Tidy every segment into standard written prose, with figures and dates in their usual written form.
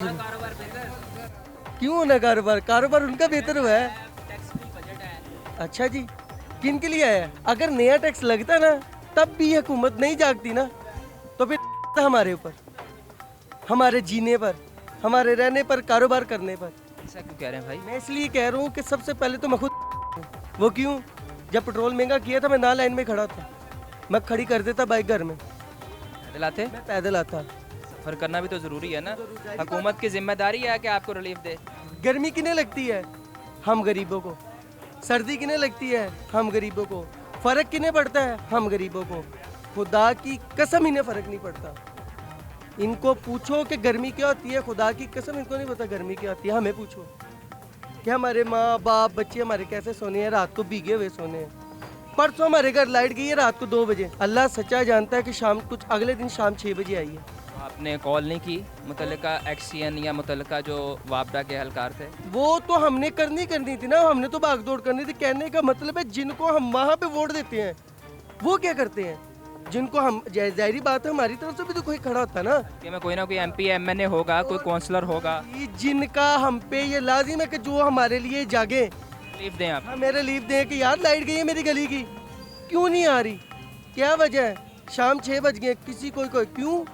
कारोबार बेहतर क्यों होना कारोबार कारोबार उनका बेहतर हुआ है। टैक्स फ्री बजट है। अच्छा जी, किन के लिए है? अगर नया टैक्स लगता ना तब भी हुकूमत नहीं जागती ना, तो फिर हमारे ऊपर, हमारे जीने पर, हमारे रहने पर, कारोबार करने पर। ऐसा क्यों कह रहे हैं भाई? मैं इसलिए कह रहा हूँ कि सबसे पहले तो मैं खुद वो क्यों, जब पेट्रोल महंगा किया था मैं ना लाइन में खड़ा था, मैं खड़ी कर देता बाइक घर में, पैदल आते? मैं पैदल आता। सफर करना भी तो जरूरी है ना। हुकूमत की जिम्मेदारी है कि आपको रिलीफ दे। गर्मी किन्हें लगती है? हम गरीबों को। सर्दी किन्हें लगती है? हम गरीबों को। फर्क किन्हें पड़ता है? हम गरीबों को। खुदा की कसम इन्हें फर्क नहीं पड़ता। इनको पूछो कि गर्मी क्या होती है, खुदा की कसम इनको नहीं पता गर्मी क्या होती है। हमें पूछो कि हमारे माँ बाप बच्चे हमारे कैसे सोने हैं, रात को भीगे हुए सोने हैं। परसों हमारे घर लाइट गई है रात को 2 बजे, अल्लाह सच्चा जानता है कि शाम कुछ अगले दिन शाम 6 बजे आई है। आपने कॉल नहीं की मुतल्लिका एक्सीएन या मुतल्लिका जो वापडा के हलकार थे? वो तो हमने करनी थी ना, हमने तो भागदौड़ करनी थी। कहने का मतलब है जिनको हम वहाँ पे वोट देते हैं वो क्या करते हैं, जिनको हम जाहिर बात है हमारी तरफ से भी तो कोई खड़ा होता ना, कि में कोई ना कोई एमपी एमएनए होगा, कोई काउंसलर होगा। ये जिनका हम पे ये लाजिम है कि जो हमारे लिए जागे, रिलीफ दें आप। हमें रिलीफ दें कि यार लाइट गई है मेरी गली की, क्यों नहीं आ रही, क्या वजह है, शाम 6 बज गए, किसी कोई क्यों।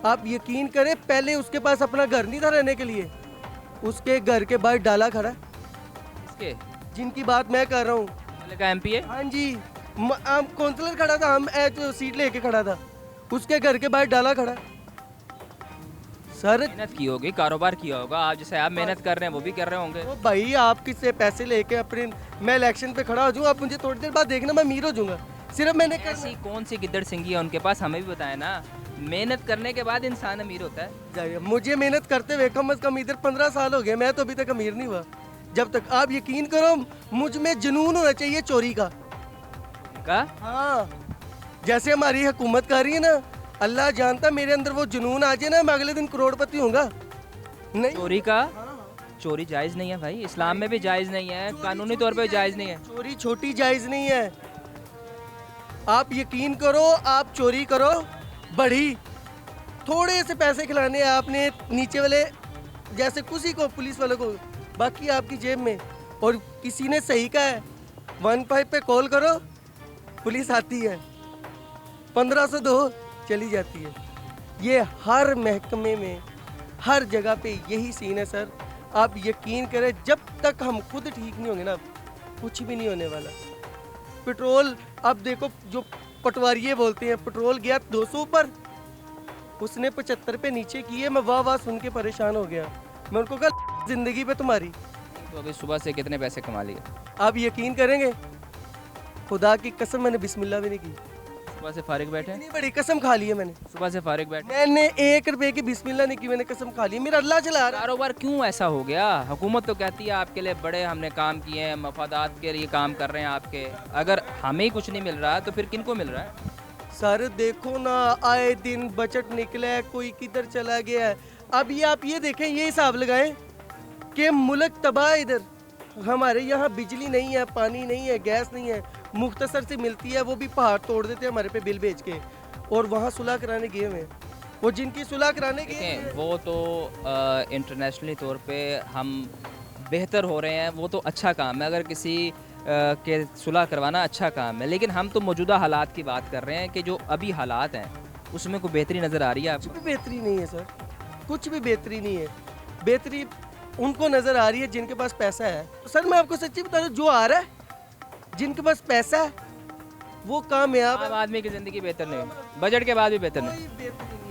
आप यकीन करें पहले उसके पास अपना घर नहीं था रहने के लिए, उसके घर के बाहर डाला खड़ा है। इसके जिनकी बात मैं कर रहा हूँ, मुतल्लिका एमपी है। हाँ जी, हम काउंसलर खड़ा था, हम जो सीट लेके खड़ा था, उसके घर के बाहर डाला खड़ा। सर मेहनत की होगी, कारोबार किया होगा। आप जैसे आप मेहनत कर रहे हैं वो भी कर रहे होंगे। तो भाई आप किससे पैसे लेके अपने, मैं इलेक्शन पे खड़ा हो जाऊँ, आप मुझे थोड़ी देर बाद देखना मैं अमीर हो जाऊंगा, सिर्फ मैंने ऐसी कौन सी गिद्दड़ सिंगी है उनके पास, हमें भी बताया ना। मेहनत करने के बाद इंसान अमीर होता है। मुझे मेहनत करते हुए कम से कम इधर 15 साल हो गए, मैं तो अभी तक अमीर नहीं हुआ। जब तक आप यकीन करो मुझ में जुनून होना चाहिए चोरी का। का हाँ, जैसे हमारी हुकूमत कर रही है ना, अल्लाह जानता मेरे अंदर वो जुनून आ जाए ना, मैं अगले दिन करोड़पति होऊंगा। नहीं चोरी का, चोरी जायज़ नहीं है भाई, इस्लाम में भी जायज़ नहीं है, कानूनी तौर पे जायज़ नहीं है। चोरी छोटी जायज नहीं है। आप यकीन करो, आप चोरी करो बड़ी, थोड़े से पैसे खिलाने हैं आपने नीचे वाले, जैसे किसी को पुलिस वालों को, बाकी आपकी जेब में। और किसी ने सही कहा है 15 पे कॉल करो, पुलिस आती है, 1500 दो चली जाती है। ये हर महकमे में हर जगह पे यही सीन है सर। आप यकीन करें जब तक हम खुद ठीक नहीं होंगे ना, कुछ भी नहीं होने वाला। पेट्रोल अब देखो, जो पटवारिये बोलते हैं पेट्रोल गया 200 ऊपर, उसने 75 पे नीचे किए, मैं वाह वाह सुन के परेशान हो गया। मैं उनको कहा जिंदगी पे तुम्हारी। तो अभी सुबह से कितने पैसे कमा लिए? आप यकीन करेंगे खुदा की कसम मैंने बिस्मिल्लाह भी नहीं की, सुबह से फारिग बैठे हैं? इतनी बड़ी कसम खा ली है मैंने। सुबह से फारिग बैठे। मैंने 1 रुपए की बिस्मिल्लाह नहीं की, मैंने कसम खा ली, मेरा अल्लाह चला रहा है। कारोबार क्यों ऐसा हो गया? हुकूमत तो कहती है आपके लिए बड़े हमने काम किए हैं, मफादात के लिए काम कर रहे हैं आपके। अगर हमें ही कुछ नहीं मिल रहा तो फिर किनको मिल रहा है? सर देखो ना, आए दिन बजट निकला है, कोई किधर चला गया है। अब ये आप ये देखें, ये हिसाब लगाएं कि मुल्क तबाह है। इधर हमारे यहाँ बिजली नहीं है, पानी नहीं है, गैस नहीं है, मुख्तसर से मिलती है, वो भी पहाड़ तोड़ देते हैं हमारे पे बिल भेज के। और वहाँ सुलह कराने गए हुए हैं, वो जिनकी सुलह कराने गए देखें, हैं, वो तो इंटरनेशनली तौर पे हम बेहतर हो रहे हैं, वो तो अच्छा काम है। अगर किसी के सुलह करवाना अच्छा काम है, लेकिन हम तो मौजूदा हालात की बात कर रहे हैं कि जो अभी हालात हैं उसमें कोई बेहतरी नज़र आ रही है कुछ आपको? भी बेहतरी नहीं है सर, कुछ भी बेहतरी नहीं है। बेहतरी उनको नज़र आ रही है जिनके पास पैसा है। तो सर मैं आपको सच्ची बता रहा हूँ, जो आ रहा है जिनके पास पैसा है वो कामयाब है। आम आदमी की ज़िंदगी बेहतर नहीं, बजट के बाद भी बेहतर नहीं। कोई बेहतरी नहीं है।